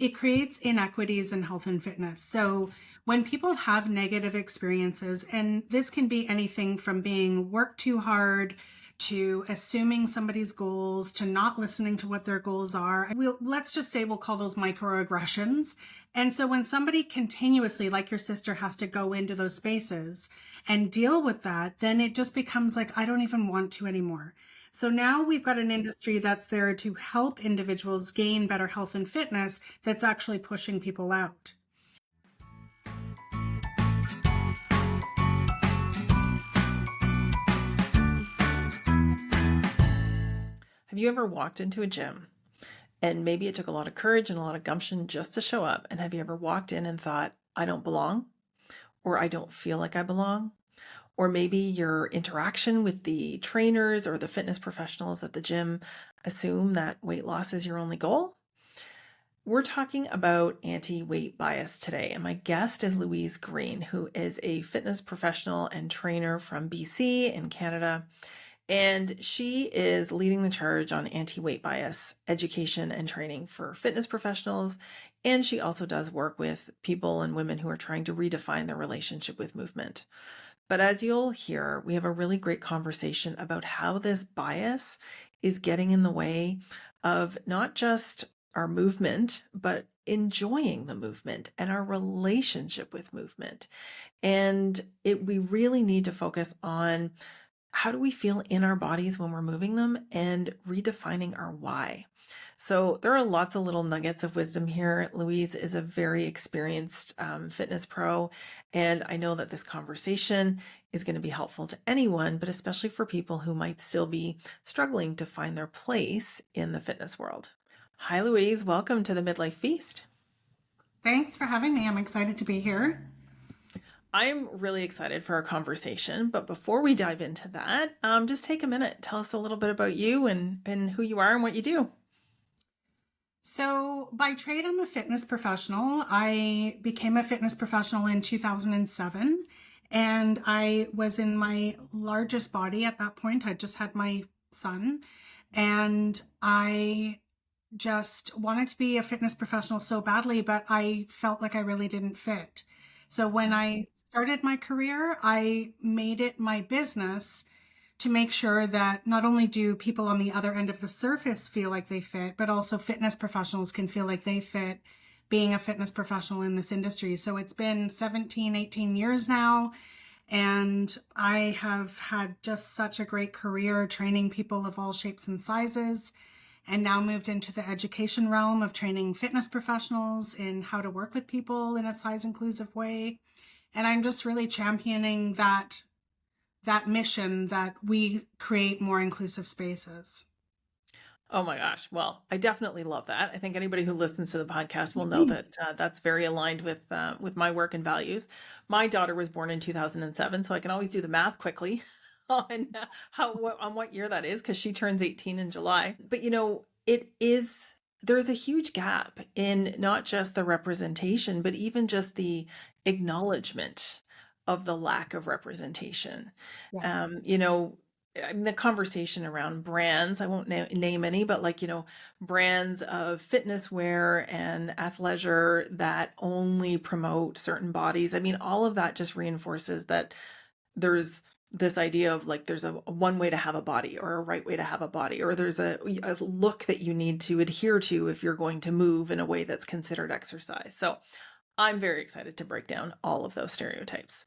it creates inequities in health and fitness. So when people have negative experiences, and this can be anything from being worked too hard to assuming somebody's goals to not listening to what their goals are. Let's just say we'll call those microaggressions. And so when somebody continuously, like your sister, has to go into those spaces and deal with that, then it just becomes like, I don't even want to anymore. So now we've got an industry that's there to help individuals gain better health and fitness that's actually pushing people out. Have you ever walked into a gym and maybe it took a lot of courage and a lot of gumption just to show up? And have you ever walked in and thought, I don't belong, or I don't feel like I belong? Or maybe your interaction with the trainers or the fitness professionals at the gym assume that weight loss is your only goal? We're talking about anti-weight bias today, and my guest is Louise Green, who is a fitness professional and trainer from BC in Canada. And she is leading the charge on anti-weight bias education and training for fitness professionals. And she also does work with people and women who are trying to redefine their relationship with movement. But as you'll hear, we have a really great conversation about how this bias is getting in the way of not just our movement, but enjoying the movement and our relationship with movement. And we really need to focus on how do we feel in our bodies when we're moving them and redefining our why. So there are lots of little nuggets of wisdom here. Louise is a very experienced fitness pro, and I know that this conversation is going to be helpful to anyone, but especially for people who might still be struggling to find their place in the fitness world. Hi, Louise. Welcome to the Midlife Feast. Thanks for having me. I'm excited to be here. I'm really excited for our conversation, but before we dive into that, just take a minute, tell us a little bit about you and who you are and what you do. So by trade, I'm a fitness professional. I became a fitness professional in 2007, and I was in my largest body at that point. I just had my son, and I just wanted to be a fitness professional so badly, but I felt like I really didn't fit. So when I started my career, I made it my business to make sure that not only do people on the other end of the surface feel like they fit, but also fitness professionals can feel like they fit being a fitness professional in this industry. So it's been 17, 18 years now, and I have had just such a great career training people of all shapes and sizes, and now moved into the education realm of training fitness professionals in how to work with people in a size inclusive way. And I'm just really championing that mission that we create more inclusive spaces. Oh my gosh. Well, I definitely love that. I think anybody who listens to the podcast will know that that's very aligned with my work and values. My daughter was born in 2007, so I can always do the math quickly on on what year that is, because she turns 18 in July. But there's a huge gap in not just the representation, but even just the acknowledgement of the lack of representation. Yeah. The conversation around brands, I won't name any, but brands of fitness wear and athleisure that only promote certain bodies. I mean, all of that just reinforces that there's this idea of there's a one way to have a body or a right way to have a body, or there's a look that you need to adhere to if you're going to move in a way that's considered exercise. So I'm very excited to break down all of those stereotypes.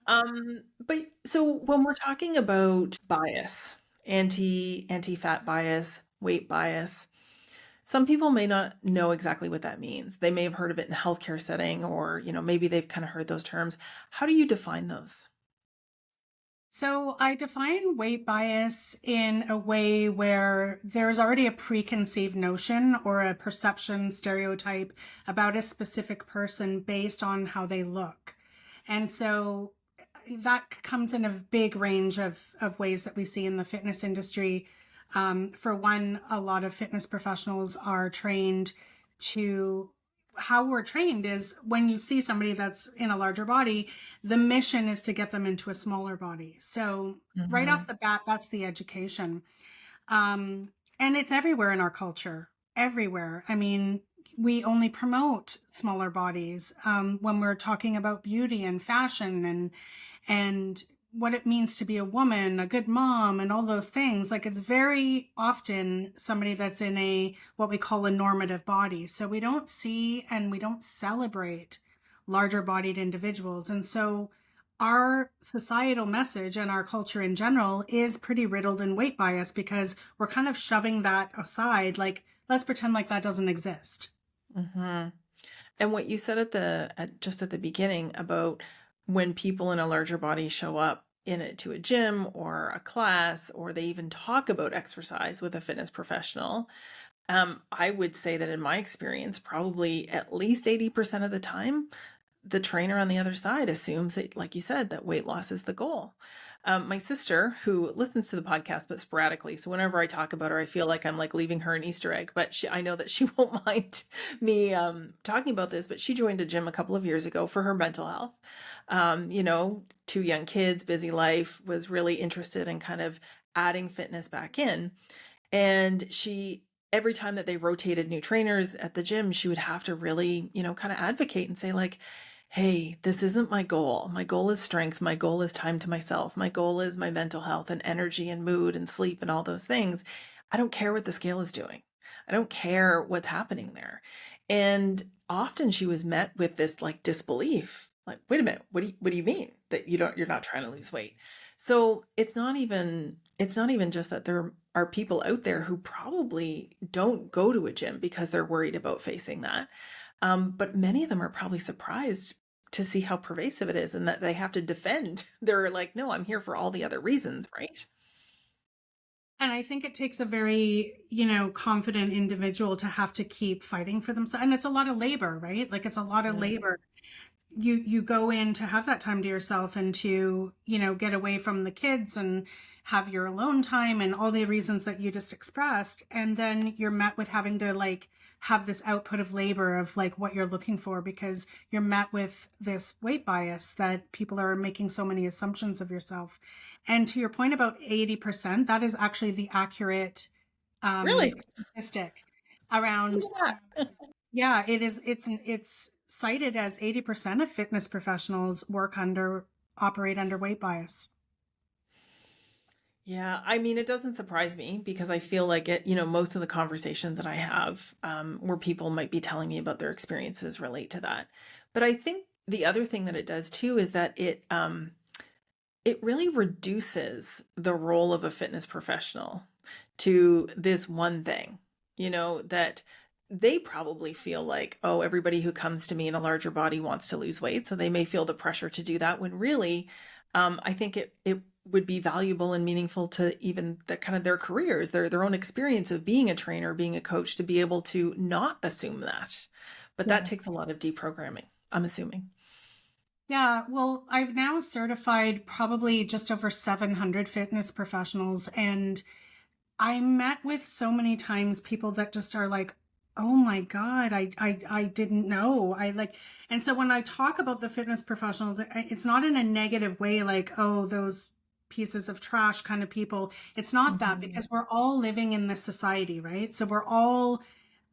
But so when we're talking about bias, anti-fat bias, weight bias, some people may not know exactly what that means. They may have heard of it in a healthcare setting, or maybe they've kind of heard those terms. How do you define those? So I define weight bias in a way where there's already a preconceived notion or a perception stereotype about a specific person based on how they look. And so that comes in a big range of ways that we see in the fitness industry. For one, a lot of fitness professionals are trained to, how we're trained is when you see somebody that's in a larger body, the mission is to get them into a smaller body. So right off the bat, that's the education. And it's everywhere in our culture, everywhere. I mean, we only promote smaller bodies when we're talking about beauty and fashion and what it means to be a woman, a good mom, and all those things. Like, it's very often somebody that's in a what we call a normative body. So we don't see and we don't celebrate larger bodied individuals. And so our societal message and our culture in general is pretty riddled in weight bias because we're kind of shoving that aside. Like, let's pretend like that doesn't exist. Mm-hmm. And what you said just at the beginning about when people in a larger body show up to a gym or a class, or they even talk about exercise with a fitness professional, I would say that in my experience, probably at least 80% of the time, the trainer on the other side assumes that, like you said, that weight loss is the goal. My sister, who listens to the podcast, but sporadically, so whenever I talk about her, I feel like I'm like leaving her an Easter egg, but I know that she won't mind me talking about this, but she joined a gym a couple of years ago for her mental health. Two young kids, busy life, was really interested in kind of adding fitness back in. And every time that they rotated new trainers at the gym, she would have to really, kind of advocate and say, like, hey, this isn't my goal. My goal is strength. My goal is time to myself. My goal is my mental health and energy and mood and sleep and all those things. I don't care what the scale is doing. I don't care what's happening there. And often she was met with this like disbelief. Like, wait a minute, what do you mean that you're not trying to lose weight? So it's not even just that there are people out there who probably don't go to a gym because they're worried about facing that. But many of them are probably surprised to see how pervasive it is and that they have to defend. They're like, no, I'm here for all the other reasons, right? And I think it takes a very, confident individual to have to keep fighting for themselves. And it's a lot of labor, right? Like, it's a lot of labor. You go in to have that time to yourself and to, get away from the kids and have your alone time and all the reasons that you just expressed. And then you're met with having to like have this output of labor of like what you're looking for, because you're met with this weight bias that people are making so many assumptions of yourself. And to your point about 80%, that is actually the accurate Really? statistic around. Look at that. Yeah, it is. It's cited as 80% of fitness professionals operate under weight bias. Yeah, I mean, it doesn't surprise me because I feel like most of the conversations that I have where people might be telling me about their experiences relate to that. But I think the other thing that it does too is that it really reduces the role of a fitness professional to this one thing, that they probably feel like, oh, everybody who comes to me in a larger body wants to lose weight. So they may feel the pressure to do that when really, I think it would be valuable and meaningful to even the kind of their careers, their own experience of being a trainer, being a coach, to be able to not assume that. But that Yeah. takes a lot of deprogramming, I'm assuming. Yeah, well, I've now certified probably just over 700 fitness professionals, and I met with so many times people that just are like, oh my God, I didn't know. And so when I talk about the fitness professionals, it's not in a negative way, like, oh, those pieces of trash kind of people. It's not that, Mhm. because we're all living in this society, right? So we're all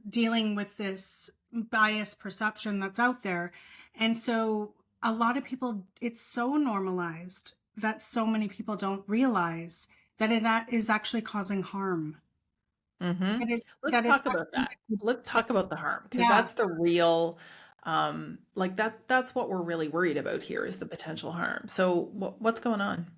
dealing with this bias perception that's out there. And so a lot of people, it's so normalized that so many people don't realize that it is actually causing harm. Mm-hmm. That is Let's that it's talk about actually that. Let's talk about the harm because yeah. that's the real, like that's what we're really worried about here is the potential harm. So what's going on?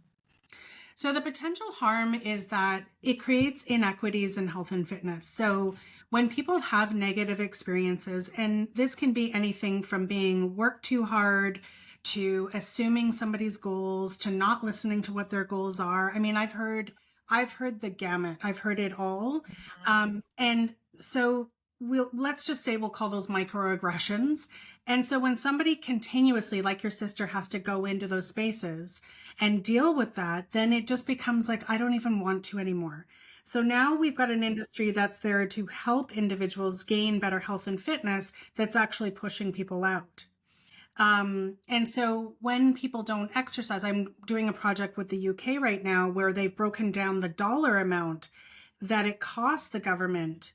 So the potential harm is that it creates inequities in health and fitness. So when people have negative experiences, and this can be anything from being worked too hard to assuming somebody's goals to not listening to what their goals are. I mean, I've heard the gamut. I've heard it all. And so let's just say we'll call those microaggressions. And so when somebody continuously, like your sister, has to go into those spaces and deal with that, then it just becomes like, I don't even want to anymore. So now we've got an industry that's there to help individuals gain better health and fitness that's actually pushing people out. And so when people don't exercise, I'm doing a project with the UK right now where they've broken down the dollar amount that it costs the government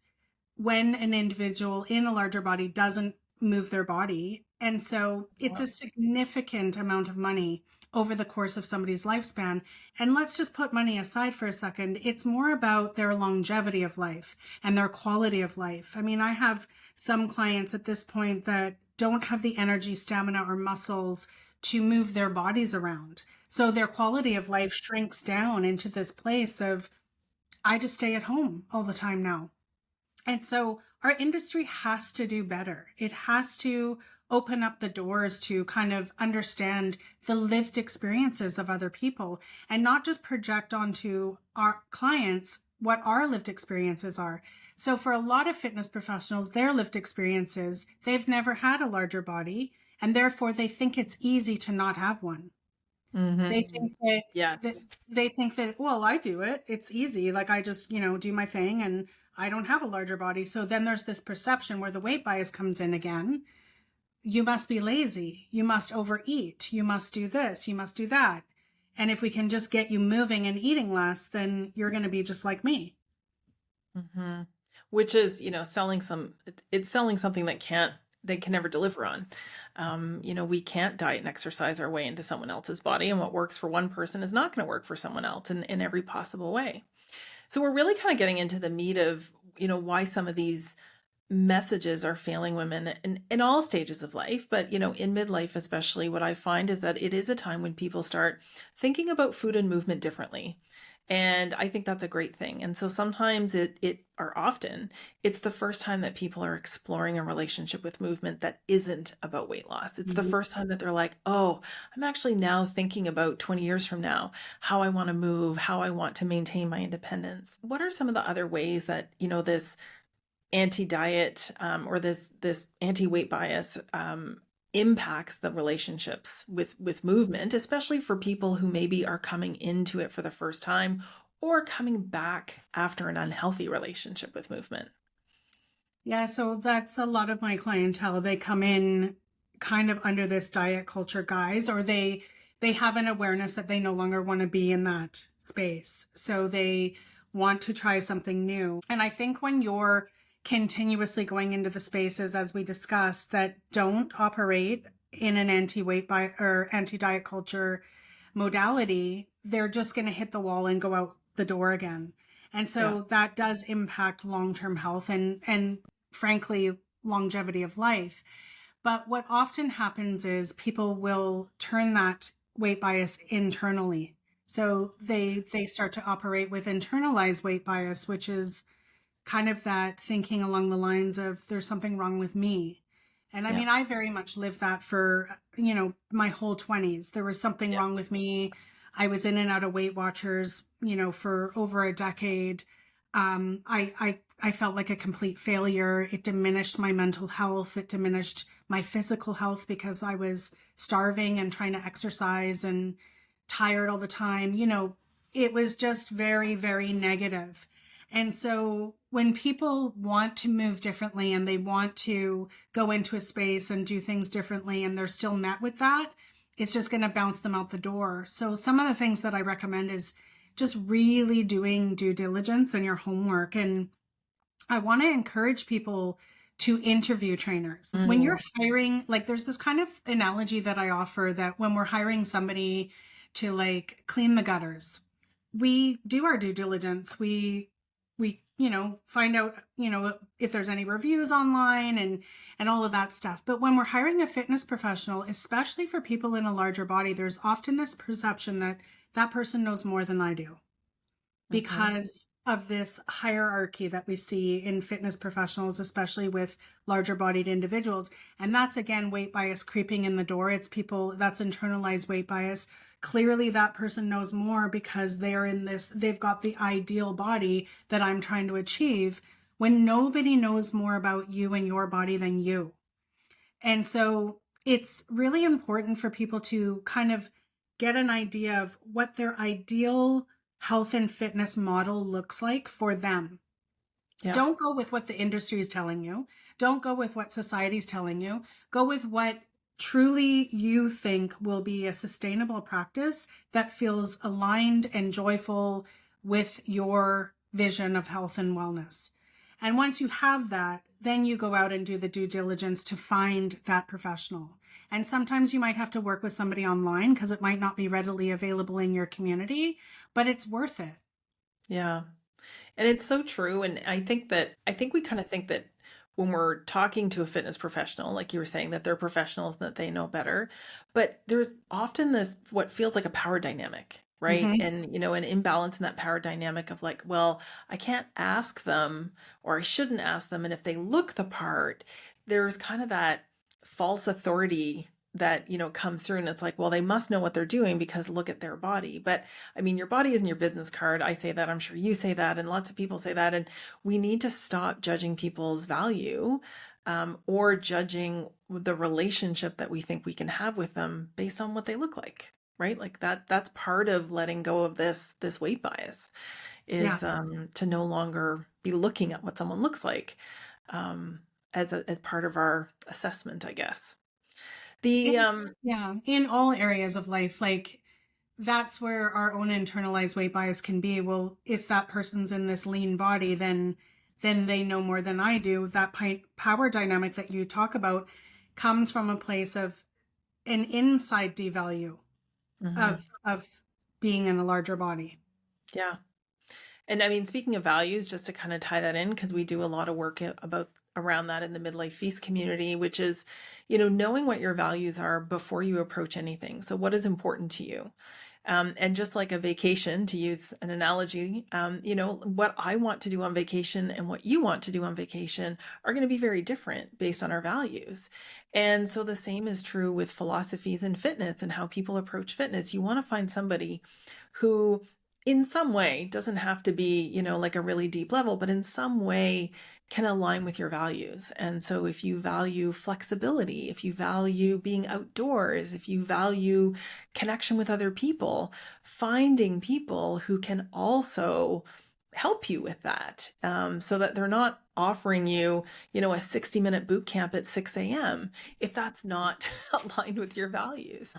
when an individual in a larger body doesn't move their body. And so it's a significant amount of money over the course of somebody's lifespan. And let's just put money aside for a second. It's more about their longevity of life and their quality of life. I mean, I have some clients at this point that don't have the energy, stamina, or muscles to move their bodies around. So their quality of life shrinks down into this place of, I just stay at home all the time now. And so our industry has to do better. It has to open up the doors to kind of understand the lived experiences of other people and not just project onto our clients what our lived experiences are. So for a lot of fitness professionals, their lived experiences, they've never had a larger body, and therefore they think it's easy to not have one. They think that Yes. they think that, well, I do it. It's easy. Like I just, do my thing and I don't have a larger body. So then there's this perception where the weight bias comes in again. You must be lazy. You must overeat. You must do this. You must do that. And if we can just get you moving and eating less, then you're going to be just like me. Hmm. Which is, it's selling something they can never deliver on. We can't diet and exercise our way into someone else's body, and what works for one person is not going to work for someone else in every possible way. So we're really kind of getting into the meat of, why some of these messages are failing women in all stages of life. But, in midlife, especially, what I find is that it is a time when people start thinking about food and movement differently. And I think that's a great thing. And so sometimes or often, it's the first time that people are exploring a relationship with movement that isn't about weight loss. It's the first time that they're like, oh, I'm actually now thinking about 20 years from now, how I want to move, how I want to maintain my independence. What are some of the other ways that, this anti-diet or this anti-weight bias impacts the relationships with movement, especially for people who maybe are coming into it for the first time or coming back after an unhealthy relationship with movement? Yeah, so that's a lot of my clientele. They come in kind of under this diet culture guise, or they have an awareness that they no longer want to be in that space. So they want to try something new. And I think when you're continuously going into the spaces, as we discussed, that don't operate in an anti-weight or anti-diet culture modality, they're just going to hit the wall and go out the door again. And so that does impact long-term health and frankly, longevity of life. But what often happens is people will turn that weight bias internally. So they start to operate with internalized weight bias, which is kind of that thinking along the lines of there's something wrong with me. And I Yeah. mean, I very much lived that for, my whole 20s. There was something Yeah. wrong with me. I was in and out of Weight Watchers, for over a decade. I felt like a complete failure. It diminished my mental health. It diminished my physical health because I was starving and trying to exercise and tired all the time. It was just very, very negative. And so when people want to move differently and they want to go into a space and do things differently and they're still met with that, it's just going to bounce them out the door. So some of the things that I recommend is just really doing due diligence and your homework. And I want to encourage people to interview trainers. When you're hiring, like there's this kind of analogy that I offer that when we're hiring somebody to like clean the gutters, we do our due diligence. We find out, if there's any reviews online and all of that stuff. But when we're hiring a fitness professional, especially for people in a larger body, there's often this perception that that person knows more than I do because of this hierarchy that we see in fitness professionals, especially with larger bodied individuals. And that's, again, weight bias creeping in the door. It's people, that's internalized weight bias. Clearly that person knows more because they've got the ideal body that I'm trying to achieve, when nobody knows more about you and your body than you. And so it's really important for people to kind of get an idea of what their ideal health and fitness model looks like for them. Yeah. Don't go with what the industry is telling you. Don't go with what society's telling you. Go with what truly you think will be a sustainable practice that feels aligned and joyful with your vision of health and wellness. And once you have that, then you go out and do the due diligence to find that professional. And sometimes you might have to work with somebody online because it might not be readily available in your community, but it's worth it. Yeah. And it's so true. And I think we kind of think that when we're talking to a fitness professional, like you were saying, that they're professionals, that they know better. But there's often this, what feels like a power dynamic, right? Mm-hmm. And, an imbalance in that power dynamic of like, well, I can't ask them or I shouldn't ask them. And if they look the part, there's kind of that false authority that, comes through. And it's like, well, they must know what they're doing because look at their body. But I mean, your body isn't your business card. I say that. I'm sure you say that. And lots of people say that. And we need to stop judging people's value, or judging the relationship that we think we can have with them based on what they look like. Right? Like that's part of letting go of this weight bias Yeah. is, to no longer be looking at what someone looks like, um, as part of our assessment, I guess. The Yeah. In all areas of life, like that's where our own internalized weight bias can be. Well, if that person's in this lean body, then they know more than I do. That power dynamic that you talk about comes from a place of an inside devalue mhm, of being in a larger body. yeah. And I mean, speaking of values, just to kind of tie that in, because we do a lot of work about around that in the midlife feast community, which is, knowing what your values are before you approach anything. So, what is important to you? And just like a vacation, to use an analogy, what I want to do on vacation and what you want to do on vacation are going to be very different based on our values. And so the same is true with philosophies and fitness and how people approach fitness. You want to find somebody who, in some way, doesn't have to be, like a really deep level, but in some way can align with your values. And so if you value flexibility, if you value being outdoors, if you value connection with other people, finding people who can also help you with that, so that they're not offering you, a 60-minute boot camp at 6 a.m. if that's not aligned with your values.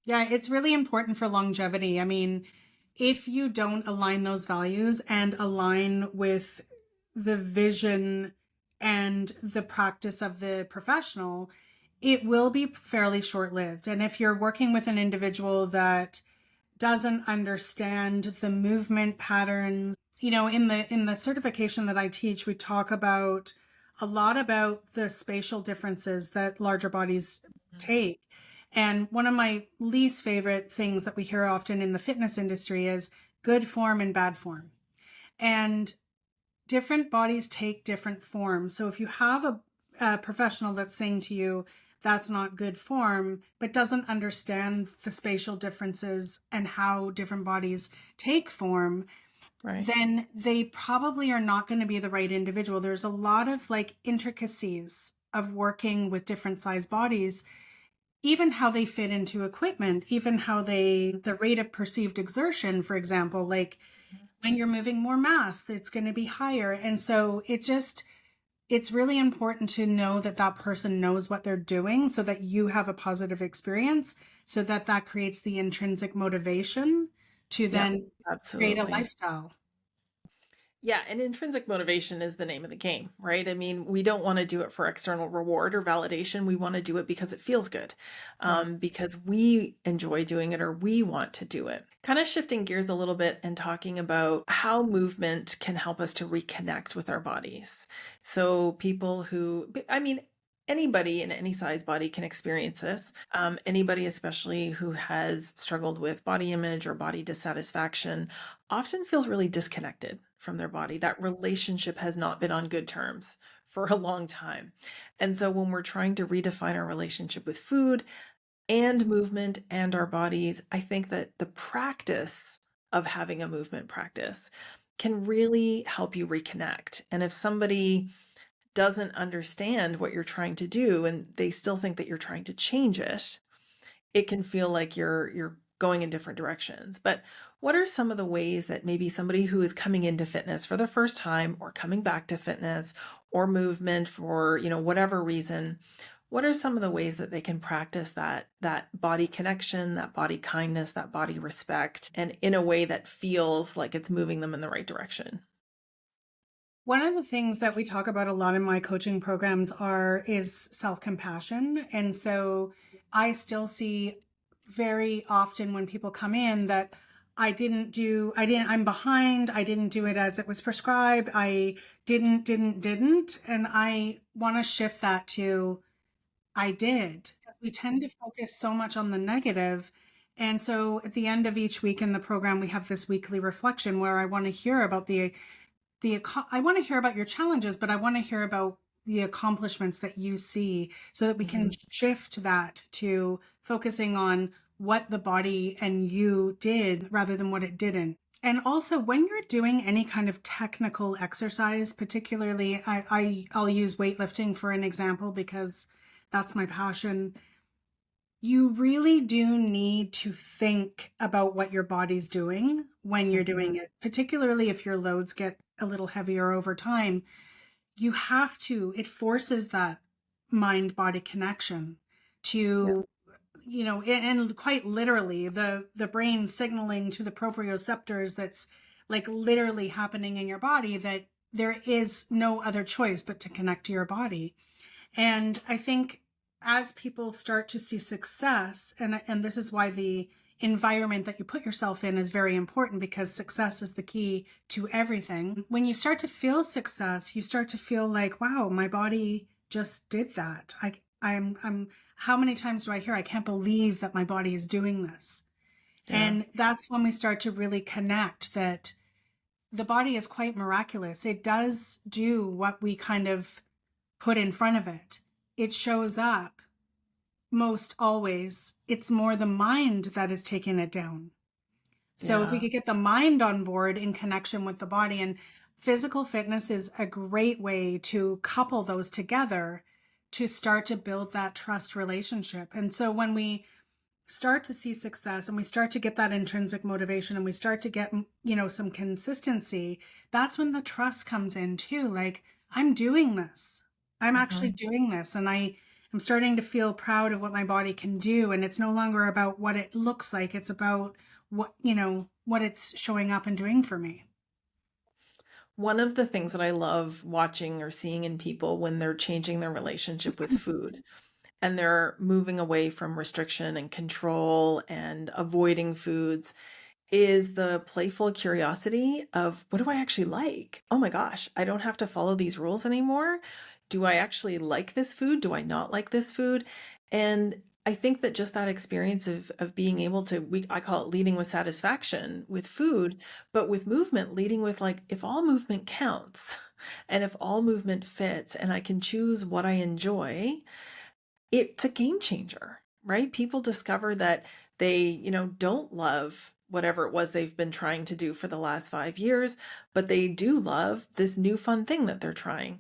Yeah, it's really important for longevity. I mean, if you don't align those values and align with the vision and the practice of the professional, it will be fairly short lived. And if you're working with an individual that doesn't understand the movement patterns, in the certification that I teach, we talk about a lot about the spatial differences that larger bodies take. And one of my least favorite things that we hear often in the fitness industry is good form and bad form. And different bodies take different forms. So if you have a professional that's saying to you, that's not good form, but doesn't understand the spatial differences and how different bodies take form, Right. then they probably are not going to be the right individual. There's a lot of like intricacies of working with different size bodies, even how they fit into equipment, even how the rate of perceived exertion, for example, like when you're moving more mass, it's going to be higher. And so it's really important to know that that person knows what they're doing so that you have a positive experience, so that that creates the intrinsic motivation to Yeah, then create a absolutely. lifestyle. Yeah, and intrinsic motivation is the name of the game, right? I mean, we don't want to do it for external reward or validation. We want to do it because it feels good, Yeah. because we enjoy doing it or we want to do it. Kind of shifting gears a little bit and talking about how movement can help us to reconnect with our bodies. So, people who, I mean, anybody in any size body can experience this. Anybody, especially who has struggled with body image or body dissatisfaction, often feels really disconnected from their body. That relationship has not been on good terms for a long time. And so when we're trying to redefine our relationship with food and movement and our bodies, I think that the practice of having a movement practice can really help you reconnect. And if somebody doesn't understand what you're trying to do and they still think that you're trying to change it, it can feel like you're going in different directions. But what are some of the ways that maybe somebody who is coming into fitness for the first time or coming back to fitness or movement for, whatever reason, what are some of the ways that they can practice that body connection, that body kindness, that body respect, and in a way that feels like it's moving them in the right direction? One of the things that we talk about a lot in my coaching programs is self-compassion. And so I still see very often when people come in that I'm behind, I didn't do it as it was prescribed, I didn't. And I want to shift that to I did. Because we tend to focus so much on the negative. And so at the end of each week in the program, we have this weekly reflection where I want to hear about I want to hear about your challenges, but I want to hear about the accomplishments that you see so that we can shift that to focusing on what the body and you did rather than what it didn't. And also, when you're doing any kind of technical exercise, particularly, I'll use weightlifting for an example because that's my passion. You really do need to think about what your body's doing when you're doing it, particularly if your loads get a little heavier over time. You have to, it forces that mind body connection Yeah. to, and quite literally, the brain signaling to the proprioceptors that's like literally happening in your body that there is no other choice but to connect to your body. And I think as people start to see success, and this is why the environment that you put yourself in is very important, because success is the key to everything. When you start to feel success, you start to feel like, wow, my body just did that. I'm how many times do I hear, I can't believe that my body is doing this? Yeah. And that's when we start to really connect that the body is quite miraculous. It does do what we kind of put in front of it. It shows up most always. It's more the mind that is taking it down. So if we Yeah. could get the mind on board in connection with the body, and physical fitness is a great way to couple those together to start to build that trust relationship. And so when we start to see success and we start to get that intrinsic motivation and we start to get, some consistency, that's when the trust comes in too. Like, I'm doing this. I'm actually doing this. And I'm starting to feel proud of what my body can do. And it's no longer about what it looks like. It's about what it's showing up and doing for me. One of the things that I love watching or seeing in people when they're changing their relationship with food and they're moving away from restriction and control and avoiding foods is the playful curiosity of what do I actually like? Oh my gosh, I don't have to follow these rules anymore. Do I actually like this food? Do I not like this food? And I think that just that experience of being able to I call it leading with satisfaction with food, but with movement, leading with like if all movement counts and if all movement fits and I can choose what I enjoy, it's a game changer, right? People discover that they, don't love whatever it was they've been trying to do for the last 5 years, but they do love this new fun thing that they're trying.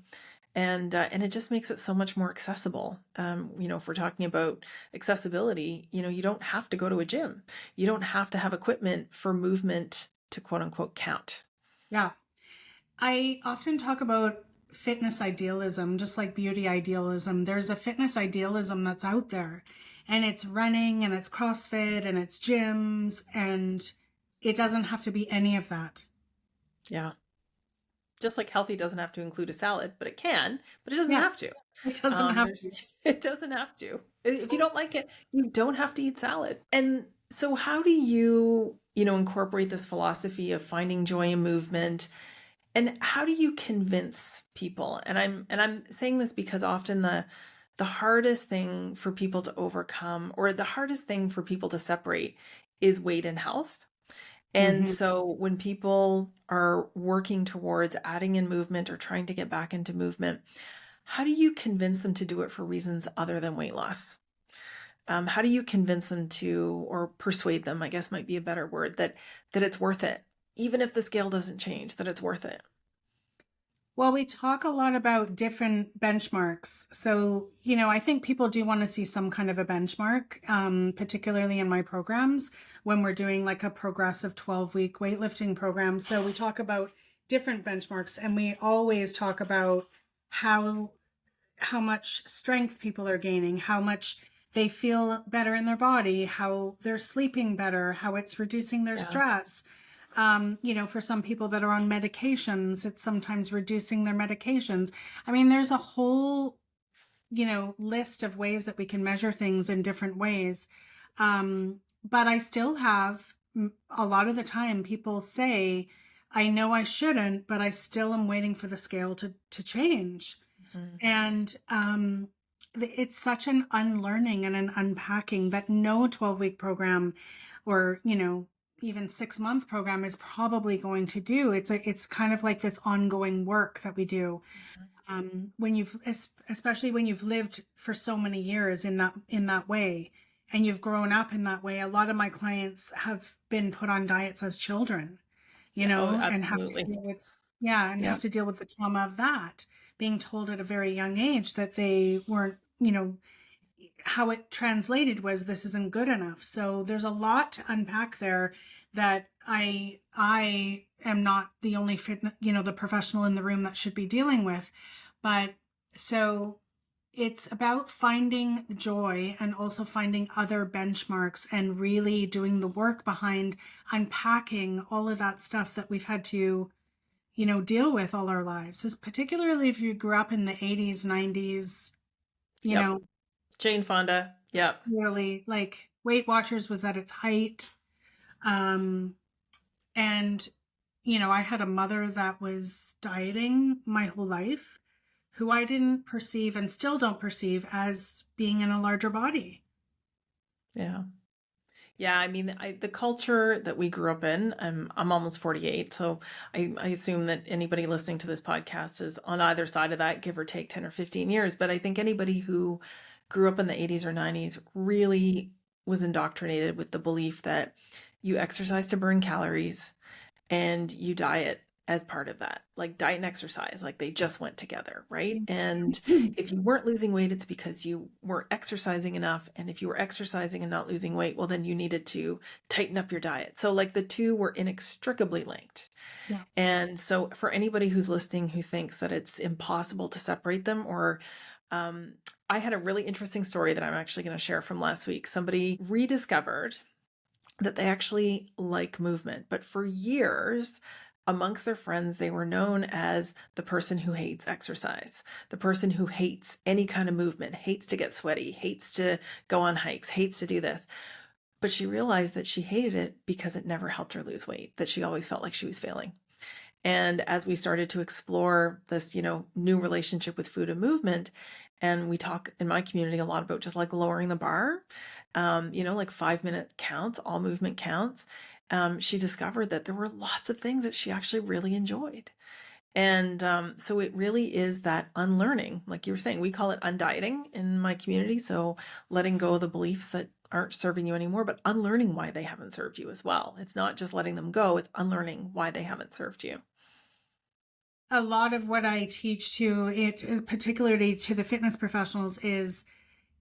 And it just makes it so much more accessible. If we're talking about accessibility, you don't have to go to a gym. You don't have to have equipment for movement to quote unquote count. Yeah. I often talk about fitness idealism, just like beauty idealism. There's a fitness idealism that's out there, and it's running and it's CrossFit and it's gyms, and it doesn't have to be any of that. Yeah. Just like healthy doesn't have to include a salad, but it can, but it doesn't Yeah, have to. it doesn't have There's to. it doesn't have to. If you don't like it, you don't have to eat salad. And so how do you, incorporate this philosophy of finding joy in movement? And how do you convince people? And I'm saying this because often the hardest thing for people to overcome or the hardest thing for people to separate is weight and health. And Hmm. so when people are working towards adding in movement or trying to get back into movement, how do you convince them to do it for reasons other than weight loss? How do you convince them to, or persuade them, I guess might be a better word, that it's worth it, even if the scale doesn't change, that it's worth it? Well, we talk a lot about different benchmarks. So, I think people do want to see some kind of a benchmark, particularly in my programs when we're doing like a progressive 12-week weightlifting program. So, we talk about different benchmarks, and we always talk about how how much strength people are gaining, how much they feel better in their body, how they're sleeping better, how it's reducing their Yeah. stress. For some people that are on medications, it's sometimes reducing their medications. I mean, there's a whole, list of ways that we can measure things in different ways. But I still have a lot of the time people say, I know I shouldn't, but I still am waiting for the scale to change. Mhm. And it's such an unlearning and an unpacking that no 12-week program or, even 6-month program is probably going to do. It's kind of like this ongoing work that we do. When especially when you've lived for so many years in that way, and you've grown up in that way. A lot of my clients have been put on diets as children, Yeah. Oh, and have to absolutely. deal with, yeah, and Yeah. have to deal with the trauma of that, being told at a very young age that they weren't, how it translated was this isn't good enough. So there's a lot to unpack there that I am not the only the professional in the room that should be dealing with. But so it's about finding joy and also finding other benchmarks and really doing the work behind unpacking all of that stuff that we've had to, deal with all our lives. So particularly if you grew up in the 80s, 90s, you Yep. know, Jane Fonda. Yep. really like Weight Watchers was at its height. Um, and, I had a mother that was dieting my whole life, who I didn't perceive and still don't perceive as being in a larger body. Yeah. Yeah, I mean, the culture that we grew up in, I'm almost 48, so I assume that anybody listening to this podcast is on either side of that, give or take 10 or 15 years. But I think anybody who grew up in the 80s or 90s really was indoctrinated with the belief that you exercise to burn calories and you diet as part of that. Like diet and exercise, like they just went together, right? And if you weren't losing weight, it's because you weren't exercising enough. And if you were exercising and not losing weight, well, then you needed to tighten up your diet. So, like the two were inextricably linked. Yeah. And so, for anybody who's listening who thinks that it's impossible to separate them, or I had a really interesting story that I'm actually going to share from last week. Somebody rediscovered that they actually like movement. But for years, amongst their friends, they were known as the person who hates exercise, the person who hates any kind of movement, hates to get sweaty, hates to go on hikes, hates to do this. But she realized that she hated it because it never helped her lose weight, that she always felt like she was failing. And as we started to explore this, new relationship with food and movement, and we talk in my community a lot about just like lowering the bar, like 5 minute counts, all movement counts. She discovered that there were lots of things that she actually really enjoyed. And so it really is that unlearning, like you were saying, we call it undieting in my community. So letting go of the beliefs that aren't serving you anymore, but unlearning why they haven't served you as well. It's not just letting them go, it's unlearning why they haven't served you. A lot of what I teach to it, particularly to the fitness professionals, is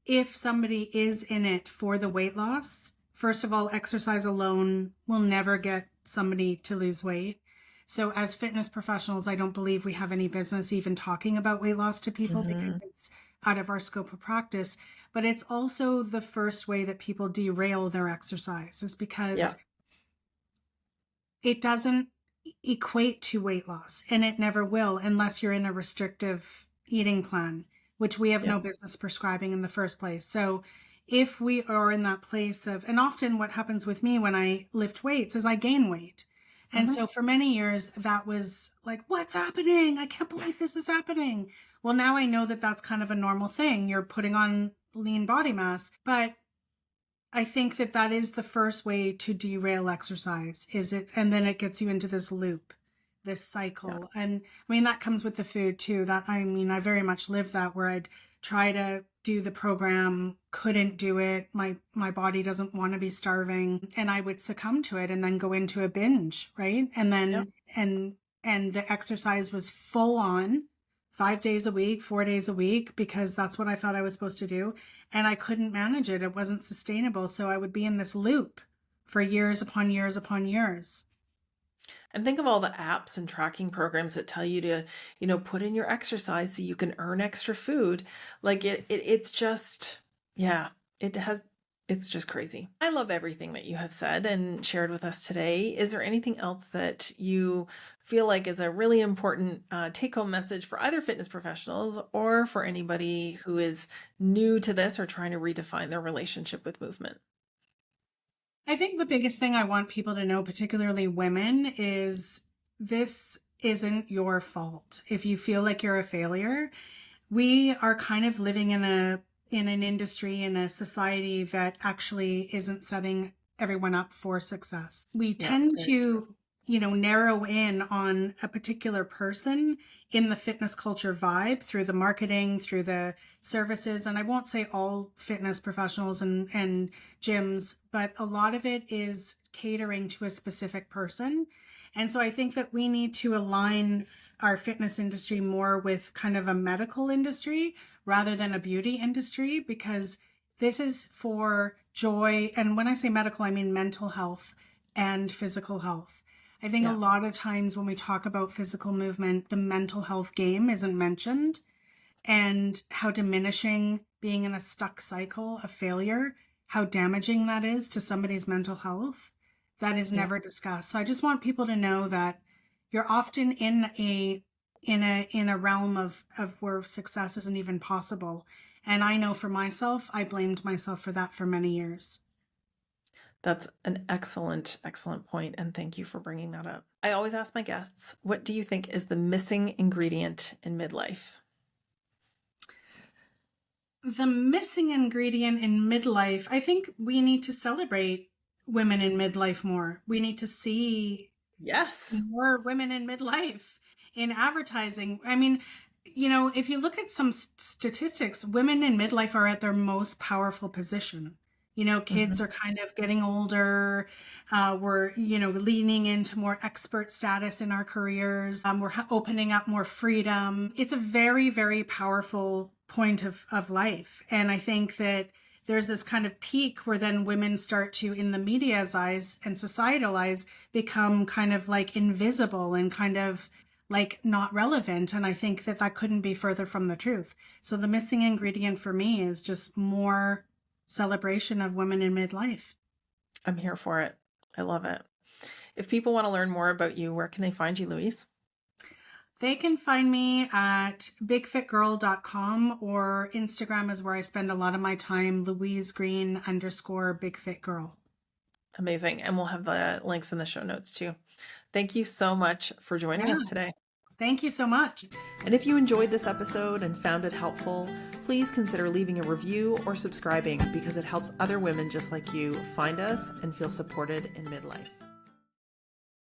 if somebody is in it for the weight loss, first of all, exercise alone will never get somebody to lose weight. So as fitness professionals, I don't believe we have any business even talking about weight loss to people because Mm-hmm. it's out of our scope of practice. But it's also the first way that people derail their exercise, is Yeah. because it doesn't equate to weight loss, and it never will unless you're in a restrictive eating plan, which we have Yeah. no business prescribing in the first place. So if we are in that place of, and often what happens with me when I lift weights is I gain weight. And Mm-hmm. so for many years, that was like, what's happening? I can't believe this is happening. Well, now I know that that's kind of a normal thing. You're putting on lean body mass, but I think that that is the first way to derail exercise, is it, and then it gets you into this loop, this Yeah. cycle. And I mean, that comes with the food too. That, I mean, I very much lived that, where I'd try to do the program, couldn't do it. My body doesn't want to be starving, and I would succumb to it and then go into a binge, right? And Yeah. then and the exercise was full on 5 days a week, 4 days a week, because that's what I thought I was supposed to do. And I couldn't manage it. It wasn't sustainable. So I would be in this loop for years upon years upon years. And think of all the apps and tracking programs that tell you to, put in your exercise so you can earn extra food. Like it's just, yeah, it has It's just crazy. I love everything that you have said and shared with us today. Is there anything else that you feel like is a really important take-home message for either fitness professionals or for anybody who is new to this or trying to redefine their relationship with movement? I think the biggest thing I want people to know, particularly women, is this isn't your fault. If you feel like you're a failure, we are kind of living in an industry, in a society that actually isn't setting everyone up for success. We Yeah, tend very true. to, narrow in on a particular person in the fitness culture vibe through the marketing, through the services. And I won't say all fitness professionals and gyms, but a lot of it is catering to a specific person. And so I think that we need to align our fitness industry more with kind of a medical industry rather than a beauty industry, because this is for joy. And when I say medical, I mean mental health and physical health. I think a Yeah. lot of times when we talk about physical movement, the mental health game isn't mentioned, and how diminishing being in a stuck cycle of failure, how damaging that is to somebody's mental health. That is Yeah. never discussed. So I just want people to know that you're often in a realm of where success isn't even possible. And I know for myself, I blamed myself for that for many years. That's an excellent, excellent point, and thank you for bringing that up. I always ask my guests, what do you think is the missing ingredient in midlife? The missing ingredient in midlife, I think we need to celebrate women in midlife more. We need to see Yes. more women in midlife in advertising. I mean, if you look at some statistics, women in midlife are at their most powerful position. Kids Mhm. are kind of getting older. We're, leaning into more expert status in our careers. We're opening up more freedom. It's a very, very powerful point of life. And I think that there's this kind of peak where then women start to, in the media's eyes and societal eyes, become kind of like invisible and kind of like not relevant. And I think that that couldn't be further from the truth. So the missing ingredient for me is just more celebration of women in midlife. I'm here for it. I love it. If people want to learn more about you, where can they find you, Louise? They can find me at bigfitgirl.com, or Instagram is where I spend a lot of my time, Louise Green _ bigfitgirl. Amazing. And we'll have the links in the show notes too. Thank you so much for joining Yeah. us today. Thank you so much. And if you enjoyed this episode and found it helpful, please consider leaving a review or subscribing because it helps other women just like you find us and feel supported in midlife.